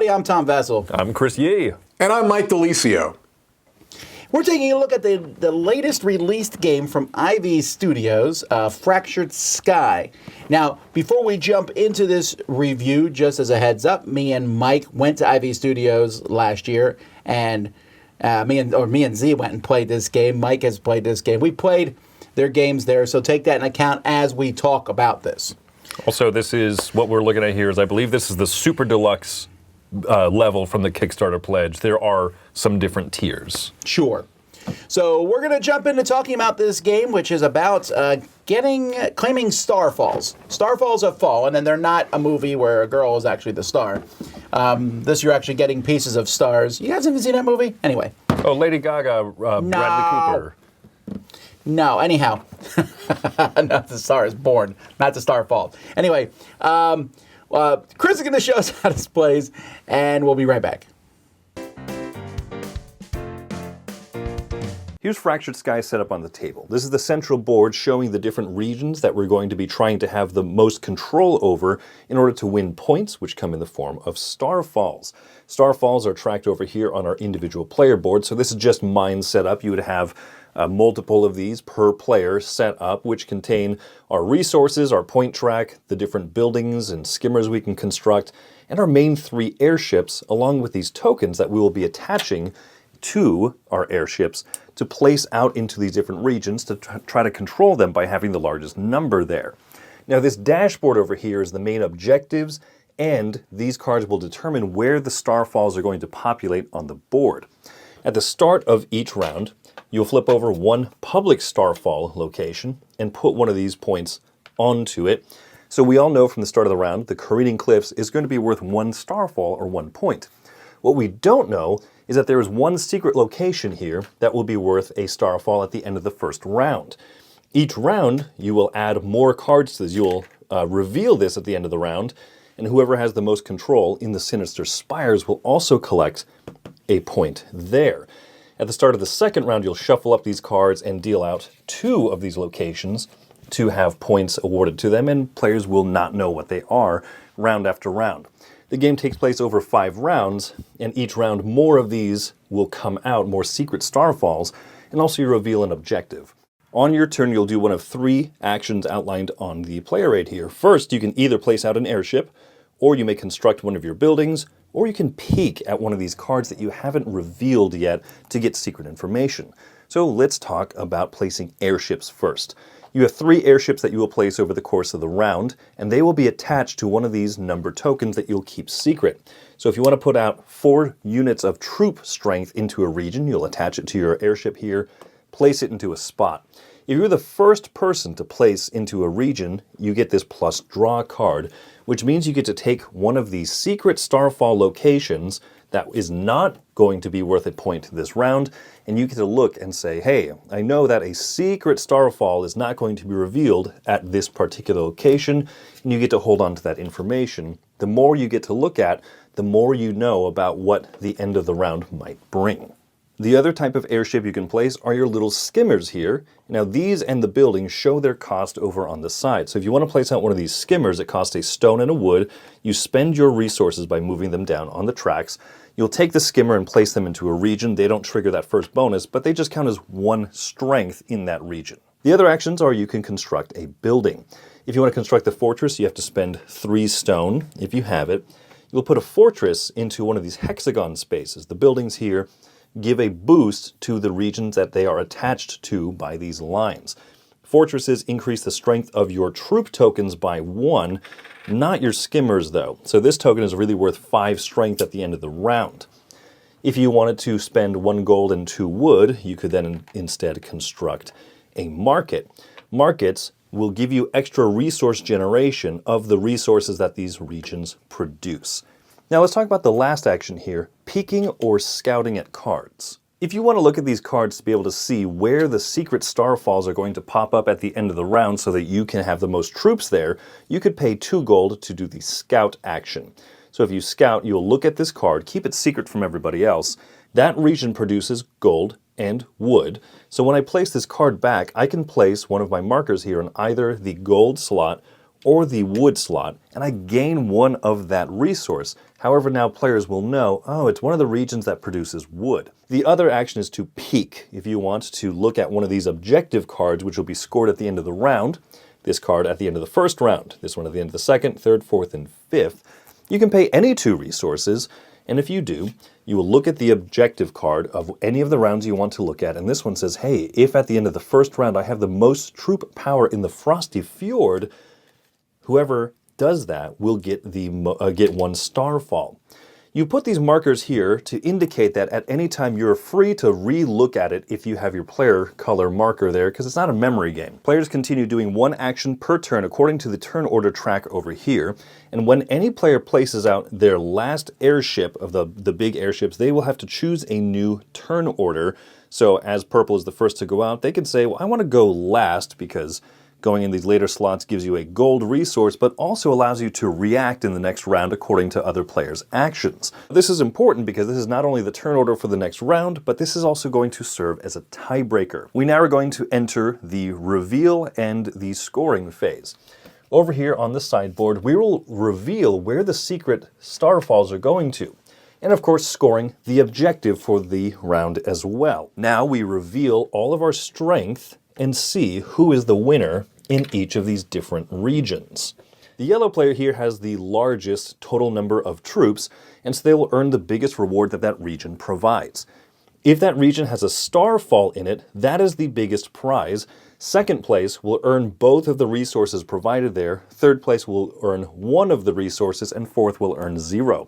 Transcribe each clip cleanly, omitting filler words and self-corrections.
everybody. I'm Tom Vessel. I'm Chris Yee. And I'm Mike DeLisio. We're taking a look at the latest released game from Ivy Studios, Fractured Sky. Now, before we jump into this review, just as a heads up, me and Mike went to Ivy Studios last year, and me and Z went and played this game. Mike has played this game. We played their games there, so take that into account as we talk about this. Also, this is what we're looking at here is I believe this is the Super Deluxe level from the Kickstarter pledge. There are some different tiers. Sure. So we're going to jump into talking about this game, which is about claiming starfalls. Starfalls have fallen, and they're not a movie where a girl is actually the star. This you're actually getting pieces of stars. You guys haven't seen that movie? Anyway. Oh, Lady Gaga, Bradley Cooper. No, anyhow. Not the star is born, not the star falls. Anyway, Chris is going to show us how this plays, and we'll be right back. Here's Fractured Sky set up on the table. This is the central board showing the different regions that we're going to be trying to have the most control over in order to win points, which come in the form of starfalls. Starfalls are tracked over here on our individual player board, so this is just mine set up. You would have multiple of these per player set up, which contain our resources, our point track, the different buildings and skimmers we can construct, and our main 3 airships, along with these tokens that we will be attaching to our airships to place out into these different regions to try to control them by having the largest number there. Now this dashboard over here is the main objectives, and these cards will determine where the starfalls are going to populate on the board. At the start of each round, you'll flip over one public starfall location and put one of these points onto it. So we all know from the start of the round, the Careening Cliffs is going to be worth 1 starfall or 1 point. What we don't know is that there is one secret location here that will be worth a starfall at the end of the first round. Each round, you will add more cards to this. You'll reveal this at the end of the round, and whoever has the most control in the Sinister Spires will also collect a point there. At the start of the second round, you'll shuffle up these cards and deal out 2 of these locations to have points awarded to them, and players will not know what they are round after round. The game takes place over 5 rounds, and each round more of these will come out, more secret starfalls, and also you reveal an objective. On your turn, you'll do one of 3 actions outlined on the player aid here. First, you can either place out an airship, or you may construct one of your buildings, or you can peek at one of these cards that you haven't revealed yet to get secret information. So let's talk about placing airships first. You have 3 airships that you will place over the course of the round, and they will be attached to one of these number tokens that you'll keep secret. So if you want to put out 4 units of troop strength into a region, you'll attach it to your airship here, place it into a spot. If you're the first person to place into a region, you get this plus draw card, which means you get to take one of these secret starfall locations that is not going to be worth a point this round, and you get to look and say, hey, I know that a secret starfall is not going to be revealed at this particular location, and you get to hold on to that information. The more you get to look at, the more you know about what the end of the round might bring. The other type of airship you can place are your little skimmers here. Now these and the buildings show their cost over on the side. So if you want to place out one of these skimmers, it costs a stone and a wood. You spend your resources by moving them down on the tracks. You'll take the skimmer and place them into a region. They don't trigger that first bonus, but they just count as 1 strength in that region. The other actions are you can construct a building. If you want to construct the fortress, you have to spend 3 stone, if you have it. You'll put a fortress into one of these hexagon spaces. The buildings here give a boost to the regions that they are attached to by these lines. Fortresses increase the strength of your troop tokens by 1, not your skimmers though. So this token is really worth 5 strength at the end of the round. If you wanted to spend 1 gold and 2 wood, you could then instead construct a market. Markets will give you extra resource generation of the resources that these regions produce. Now let's talk about the last action here, peeking or scouting at cards. If you want to look at these cards to be able to see where the secret starfalls are going to pop up at the end of the round so that you can have the most troops there, you could pay 2 gold to do the scout action. So if you scout, you'll look at this card, keep it secret from everybody else. That region produces gold and wood. So when I place this card back, I can place one of my markers here in either the gold slot or the wood slot, and I gain one of that resource. However, now players will know, oh, it's one of the regions that produces wood. The other action is to peek. If you want to look at one of these objective cards, which will be scored at the end of the round, this card at the end of the first round, this one at the end of the second, third, fourth, and fifth, you can pay any 2 resources, and if you do, you will look at the objective card of any of the rounds you want to look at, and this one says, hey, if at the end of the first round I have the most troop power in the Frosty Fjord, whoever does that will get 1 Starfall. You put these markers here to indicate that at any time you're free to re-look at it if you have your player color marker there, because it's not a memory game. Players continue doing 1 action per turn according to the turn order track over here, and when any player places out their last airship of the big airships, they will have to choose a new turn order. So as purple is the first to go out, they can say, well, I want to go last because going in these later slots gives you a gold resource, but also allows you to react in the next round according to other players' actions. This is important because this is not only the turn order for the next round, but this is also going to serve as a tiebreaker. We now are going to enter the reveal and the scoring phase. Over here on the sideboard, we will reveal where the secret starfalls are going to. And of course, scoring the objective for the round as well. Now we reveal all of our strength and see who is the winner in each of these different regions. The yellow player here has the largest total number of troops, and so they will earn the biggest reward that that region provides. If that region has a starfall in it, that is the biggest prize. Second place will earn both of the resources provided there. Third place will earn 1 of the resources, and fourth will earn 0.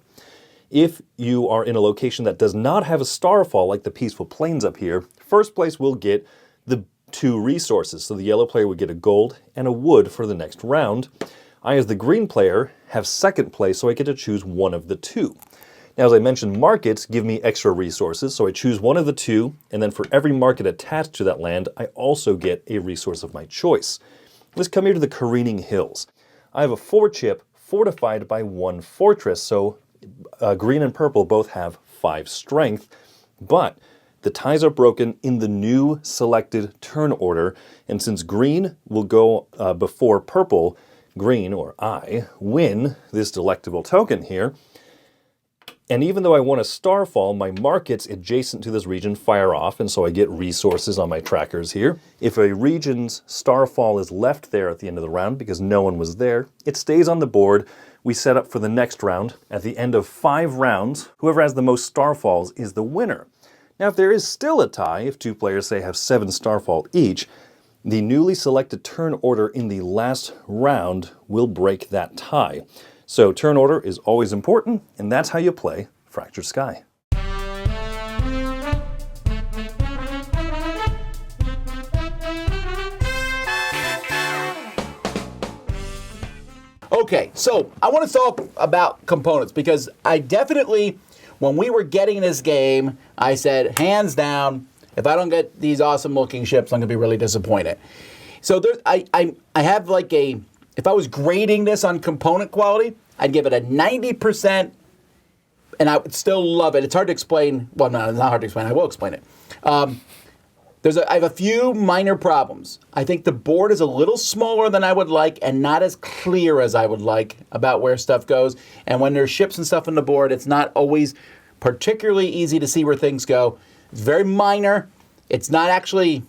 If you are in a location that does not have a starfall, like the Peaceful Plains up here, first place will get the 2 resources. So the yellow player would get a gold and a wood for the next round. I, as the green player, have second place, so I get to choose 1 of the 2. Now, as I mentioned, markets give me extra resources, so I choose 1 of the 2, and then for every market attached to that land, I also get a resource of my choice. Let's come here to the Careening Hills. I have a 4-chip fortified by 1 fortress, so green and purple both have 5 strength, but the ties are broken in the new selected turn order, and since green will go before purple, green, or I, win this delectable token here. And even though I want a starfall, my markets adjacent to this region fire off, and so I get resources on my trackers here. If a region's starfall is left there at the end of the round because no one was there, it stays on the board. We set up for the next round. At the end of 5 rounds, whoever has the most starfalls is the winner. Now, if there is still a tie, if 2 players, say, have 7 starfall each, the newly selected turn order in the last round will break that tie. So turn order is always important, and that's how you play Fractured Sky. Okay, so I want to talk about components because I definitely, when we were getting this game, I said, hands down, if I don't get these awesome looking ships, I'm going to be really disappointed. So there, I have like a, if I was grading this on component quality, I'd give it a 90%, and I would still love it. It's hard to explain. Well, no, it's not hard to explain. I will explain it. I have a few minor problems. I think the board is a little smaller than I would like and not as clear as I would like about where stuff goes. And when there's ships and stuff on the board, it's not always particularly easy to see where things go. It's very minor. It's not actually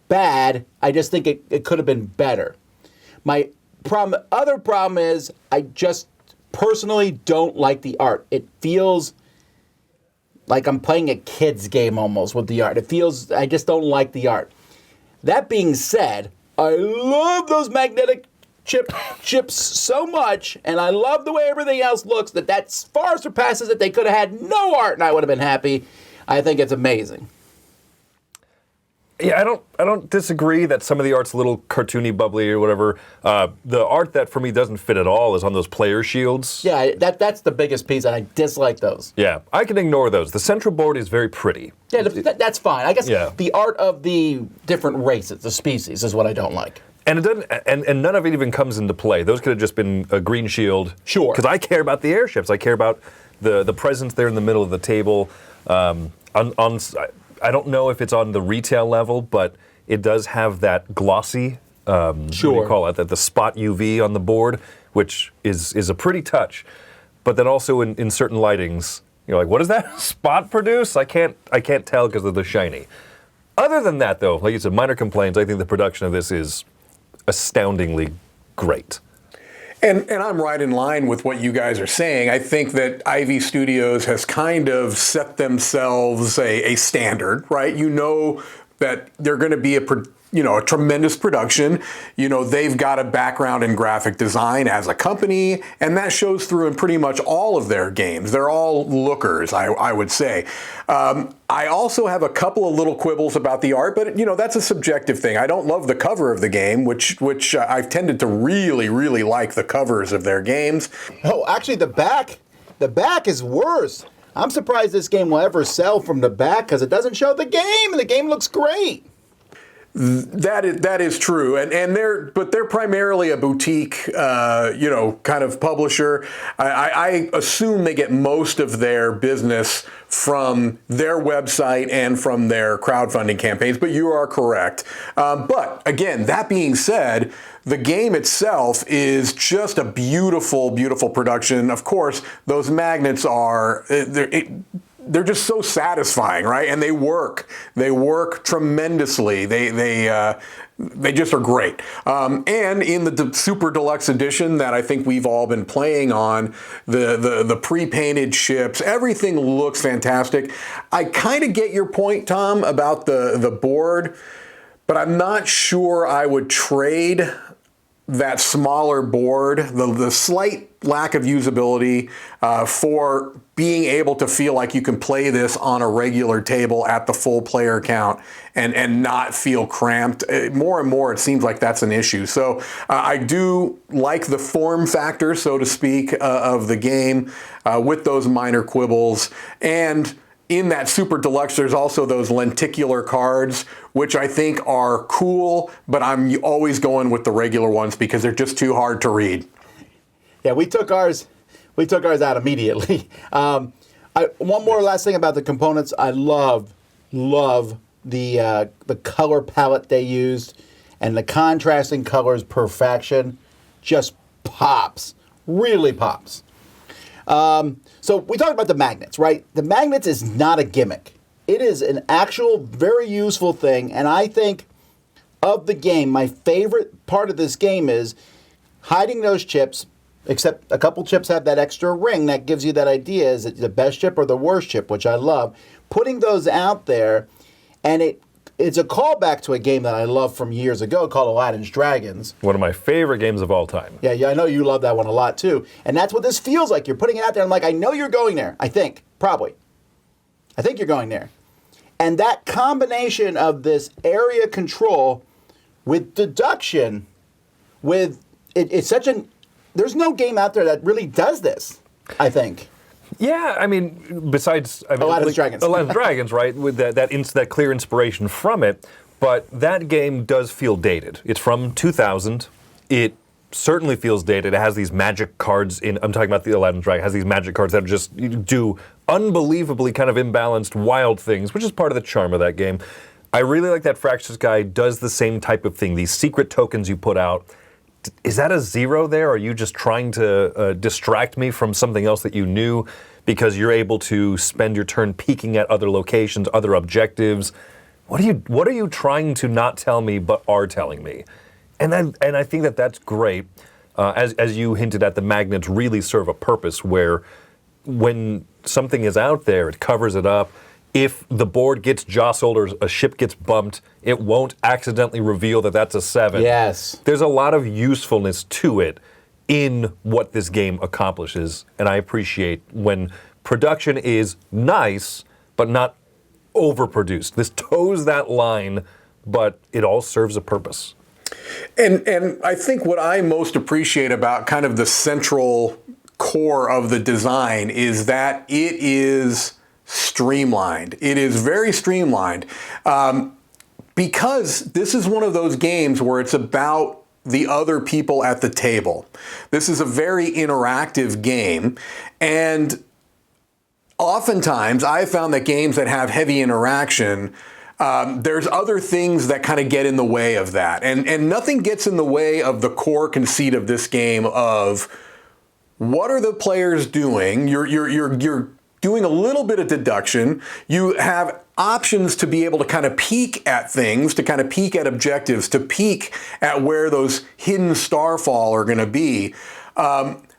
bad. I just think it could have been better. My other problem is I just personally don't like the art. It feels like I'm playing a kid's game almost with the art. It feels, I just don't like the art. That being said, I love those magnetic chips so much, and I love the way everything else looks, that far surpasses it. They could have had no art and I would have been happy. I think it's amazing. Yeah, I don't disagree that some of the art's a little cartoony, bubbly, or whatever. The art that for me doesn't fit at all is on those player shields. Yeah, that's the biggest piece, and I dislike those. Yeah, I can ignore those. The central board is very pretty. Yeah, that's fine. I guess the art of the different races, the species, is what I don't like. And it doesn't, and none of it even comes into play. Those could have just been a green shield. Sure. Because I care about the airships. I care about the presence there in the middle of the table. I don't know if it's on the retail level, but it does have that glossy What do you call it? The spot UV on the board, which is a pretty touch. But then also in certain lightings, you're like, what does that spot produce? I can't tell because of the shiny. Other than that, though, like you said, minor complaints. I think the production of this is astoundingly great. And I'm right in line with what you guys are saying. I think that Ivy Studios has kind of set themselves a standard, right? You know that they're going to be a tremendous production. They've got a background in graphic design as a company, and that shows through in pretty much all of their games. They're all lookers, I would say. I also have a couple of little quibbles about the art, but that's a subjective thing. I don't love the cover of the game, which I've tended to really, really like the covers of their games. Oh, actually, the back is worse. I'm surprised this game will ever sell from the back because it doesn't show the game, and the game looks great. That is true, and they're primarily a boutique, kind of publisher. I assume they get most of their business from their website and from their crowdfunding campaigns. But you are correct. But again, that being said, the game itself is just a beautiful, beautiful production. Of course, those magnets are. They're just so satisfying, right? And they work. They work tremendously. They just are great. And in the Super Deluxe Edition that I think we've all been playing on, the pre-painted ships, everything looks fantastic. I kind of get your point, Tom, about the board, but I'm not sure I would trade that smaller board, the slight lack of usability, for being able to feel like you can play this on a regular table at the full player count and not feel cramped. More and more, it seems like that's an issue. So I do like the form factor, so to speak, of the game with those minor quibbles. And in that Super Deluxe, there's also those lenticular cards, which I think are cool, but I'm always going with the regular ones because they're just too hard to read. Yeah, we took ours out immediately. One more last thing about the components. I love the color palette they used, and the contrasting colors perfection just pops, really pops. So we talked about the magnets, right? The magnets is not a gimmick. It is an actual very useful thing, and I think of the game, my favorite part of this game is hiding those chips, except a couple chips have that extra ring that gives you that idea, is it the best chip or the worst chip, which I love. Putting those out there, and it's a callback to a game that I love from years ago called Aladdin's Dragons. One of my favorite games of all time. Yeah, I know you love that one a lot too. And that's what this feels like. You're putting it out there. I'm like, I know you're going there. I think you're going there. And that combination of this area control with deduction, it's such there's no game out there that really does this, I think. Yeah, I mean, besides Aladdin's Dragons. Aladdin's Dragons, right? With that clear inspiration from it, but that game does feel dated. It's from 2000. It certainly feels dated. It has these magic cards I'm talking about the Aladdin's Dragon. It has these magic cards that just do unbelievably kind of imbalanced, wild things, which is part of the charm of that game. I really like that Fractured Sky does the same type of thing. These secret tokens you put out. Is that a zero there? Or are you just trying to distract me from something else that you knew because you're able to spend your turn peeking at other locations, other objectives? What are you trying to not tell me but are telling me? And I think that's great. As you hinted at, the magnets really serve a purpose where when something is out there, it covers it up. If the board gets jostled or a ship gets bumped, it won't accidentally reveal that that's a 7. Yes. There's a lot of usefulness to it in what this game accomplishes, and I appreciate when production is nice, but not overproduced. This toes that line, but it all serves a purpose. And I think what I most appreciate about kind of the central core of the design is that it is streamlined. It is very streamlined because this is one of those games where it's about the other people at the table. This is a very interactive game, and oftentimes I found that games that have heavy interaction There's other things that kind of get in the way of that. And nothing gets in the way of the core conceit of this game of what are the players doing? You're doing a little bit of deduction. You have options to be able to kind of peek at things, to kind of peek at objectives, to peek at where those hidden starfall are going to be.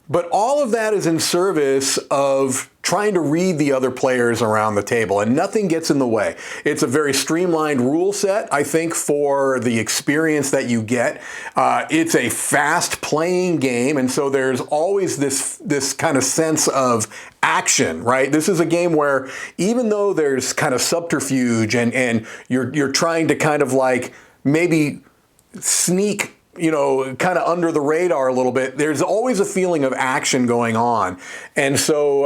But all of that is in service of trying to read the other players around the table, and nothing gets in the way. It's a very streamlined rule set, I think, for the experience that you get. It's a fast-playing game, and so there's always this kind of sense of action, right? This is a game where even though there's kind of subterfuge and you're trying to kind of like maybe sneak, kind of under the radar a little bit, there's always a feeling of action going on. And so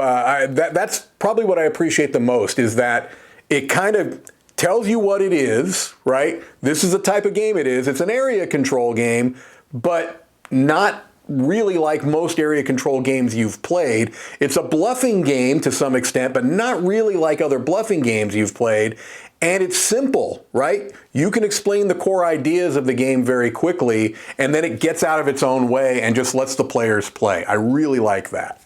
that's probably what I appreciate the most, is that it kind of tells you what it is, right? This is the type of game it is. It's an area control game, but not really like most area control games you've played. It's a bluffing game to some extent, but not really like other bluffing games you've played. And it's simple, right? You can explain the core ideas of the game very quickly, and then it gets out of its own way and just lets the players play. I really like that.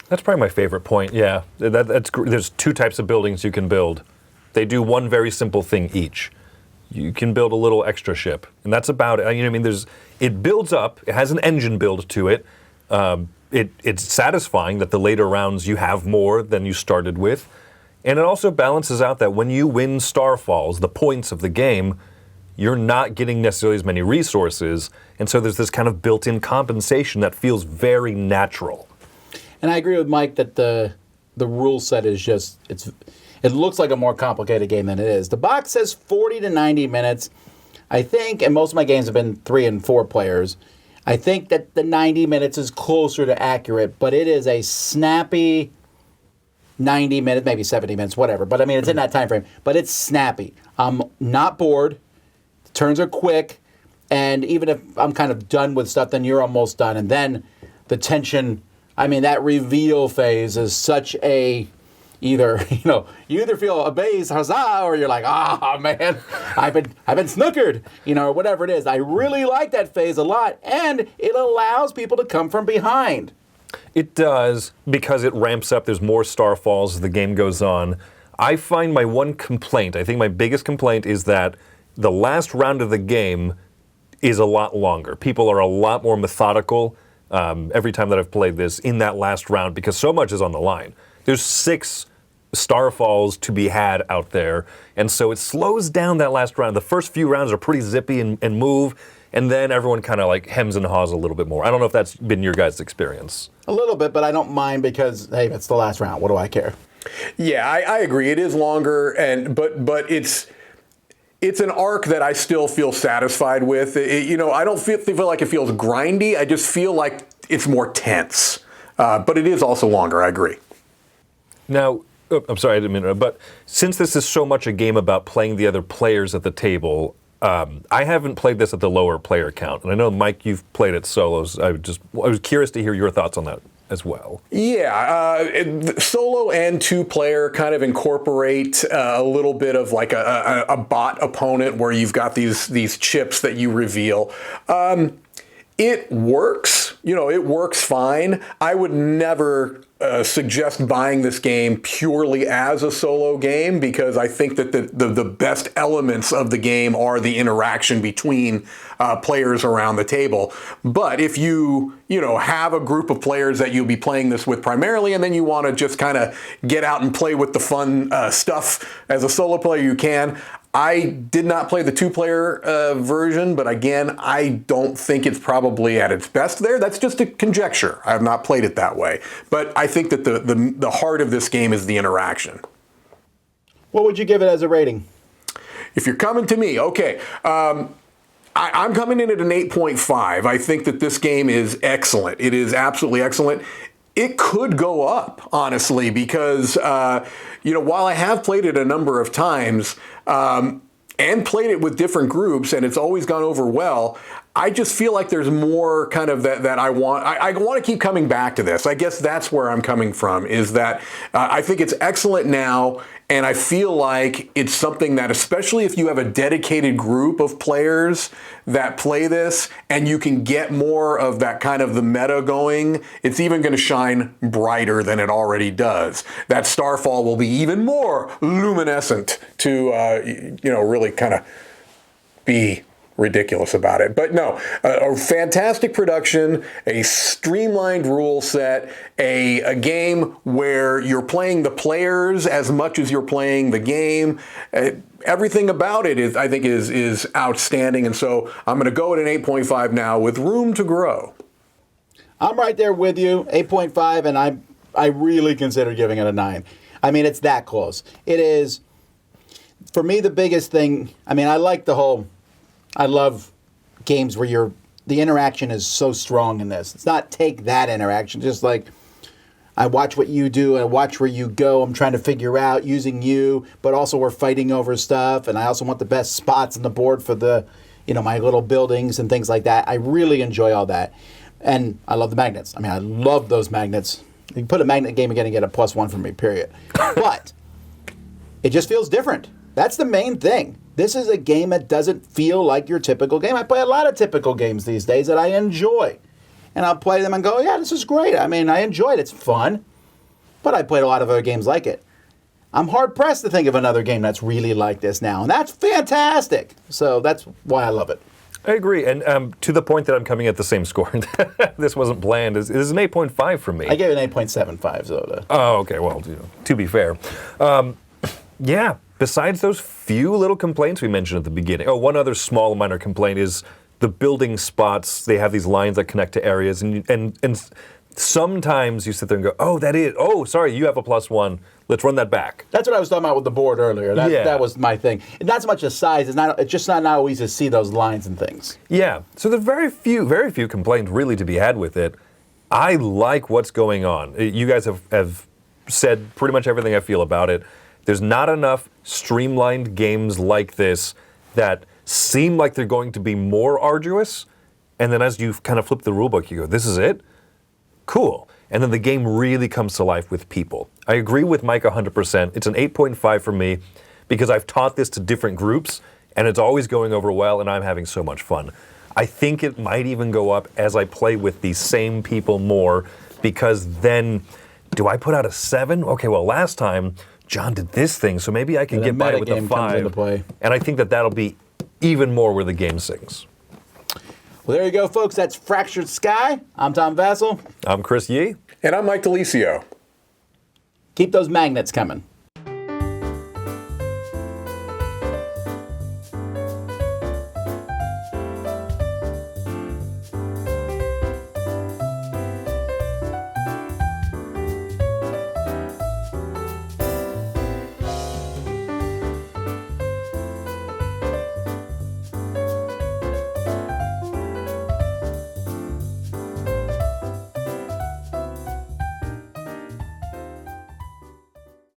That's probably my favorite point, yeah. There's two types of buildings you can build. They do one very simple thing each. You can build a little extra ship, and that's about it. It builds up, it has an engine build to it. It's satisfying that the later rounds you have more than you started with. And it also balances out that when you win Starfalls, the points of the game, you're not getting necessarily as many resources. And so there's this kind of built-in compensation that feels very natural. And I agree with Mike that the rule set is just, it looks like a more complicated game than it is. The box says 40 to 90 minutes. I think, and most of my games have been 3 and 4 players, I think that the 90 minutes is closer to accurate, but it is a snappy 90 minutes, maybe 70 minutes, whatever. But I mean, it's in that time frame. But it's snappy. I'm not bored. The turns are quick. And even if I'm kind of done with stuff, then you're almost done. And then the tension, I mean, that reveal phase is such a, you either feel amazed, huzzah, or you're like, oh man, I've been snookered, or whatever it is. I really like that phase a lot. And it allows people to come from behind. It does, because it ramps up. There's more Starfalls as the game goes on. I find my one complaint, I think my biggest complaint, is that the last round of the game is a lot longer. People are a lot more methodical every time that I've played this in that last round, because so much is on the line. There's 6 Starfalls to be had out there, and so it slows down that last round. The first few rounds are pretty zippy and move, and then everyone kind of like hems and haws a little bit more. I don't know if that's been your guys' experience. A little bit, but I don't mind because, hey, it's the last round. What do I care? Yeah, I agree. It is longer, but it's an arc that I still feel satisfied with. I don't feel like it feels grindy. I just feel like it's more tense. But it is also longer. I agree. Now, I'm sorry, I didn't mean to, but since this is so much a game about playing the other players at the table, I haven't played this at the lower player count, and I know, Mike, you've played it solos. I was curious to hear your thoughts on that as well. Yeah, solo and 2-player kind of incorporate a little bit of like a bot opponent where you've got these chips that you reveal. It works. It works fine. I would never suggest buying this game purely as a solo game, because I think that the best elements of the game are the interaction between players around the table. But if you have a group of players that you'll be playing this with primarily, and then you want to just kind of get out and play with the fun stuff as a solo player, you can. I did not play the 2-player version, but again, I don't think it's probably at its best there. That's just a conjecture. I have not played it that way. But I think that the heart of this game is the interaction. What would you give it as a rating? If you're coming to me, okay. I'm coming in at an 8.5. I think that this game is excellent. It is absolutely excellent. It could go up, honestly, because, while I have played it a number of times and played it with different groups, and it's always gone over well, I just feel like there's more kind of that I want. I want to keep coming back to this. I guess that's where I'm coming from, is that I think it's excellent now, and I feel like it's something that, especially if you have a dedicated group of players that play this, and you can get more of that kind of the meta going, it's even going to shine brighter than it already does. That Starfall will be even more luminescent to, really kind of be ridiculous about it. But no, a fantastic production, a streamlined rule set, a game where you're playing the players as much as you're playing the game. Everything about it is, I think, is outstanding. And so I'm going to go at an 8.5 now with room to grow. I'm right there with you, 8.5, and I really consider giving it a 9. I mean, it's that close. It is, for me, the biggest thing. I mean, I love games where the interaction is so strong in this. It's not take that interaction, just like I watch what you do, I watch where you go, I'm trying to figure out using you, but also we're fighting over stuff, and I also want the best spots on the board for my little buildings and things like that. I really enjoy all that. And I love the magnets. I mean, I love those magnets. You can put a magnet game again and get a +1 from me, period. But it just feels different. That's the main thing. This is a game that doesn't feel like your typical game. I play a lot of typical games these days that I enjoy. And I'll play them and go, yeah, this is great. I mean, I enjoy it. It's fun. But I played a lot of other games like it. I'm hard-pressed to think of another game that's really like this now. And that's fantastic. So that's why I love it. I agree. And to the point that I'm coming at the same score. This wasn't planned. This is an 8.5 for me. I gave it an 8.75, so. Oh, okay. Well, to be fair. Yeah. Besides those few little complaints we mentioned at the beginning. Oh, one other small minor complaint is the building spots. They have these lines that connect to areas, and sometimes you sit there and go, oh, sorry, you have a +1. Let's run that back. That's what I was talking about with the board earlier. That was my thing. And not so much the size. It's just not always to see those lines and things. Yeah. So there's very few complaints really to be had with it. I like what's going on. You guys have said pretty much everything I feel about it. There's not enough streamlined games like this that seem like they're going to be more arduous, and then as you kind of flip the rulebook, you go, this is it? Cool. And then the game really comes to life with people. I agree with Mike 100%. It's an 8.5 for me because I've taught this to different groups, and it's always going over well, and I'm having so much fun. I think it might even go up as I play with these same people more, because then, do I put out a 7? Okay, well, last time John did this thing, so maybe I can get by with a 5. And I think that'll be even more where the game sings. Well, there you go, folks. That's Fractured Sky. I'm Tom Vassell. I'm Chris Yee. And I'm Mike DeLisio. Keep those magnets coming.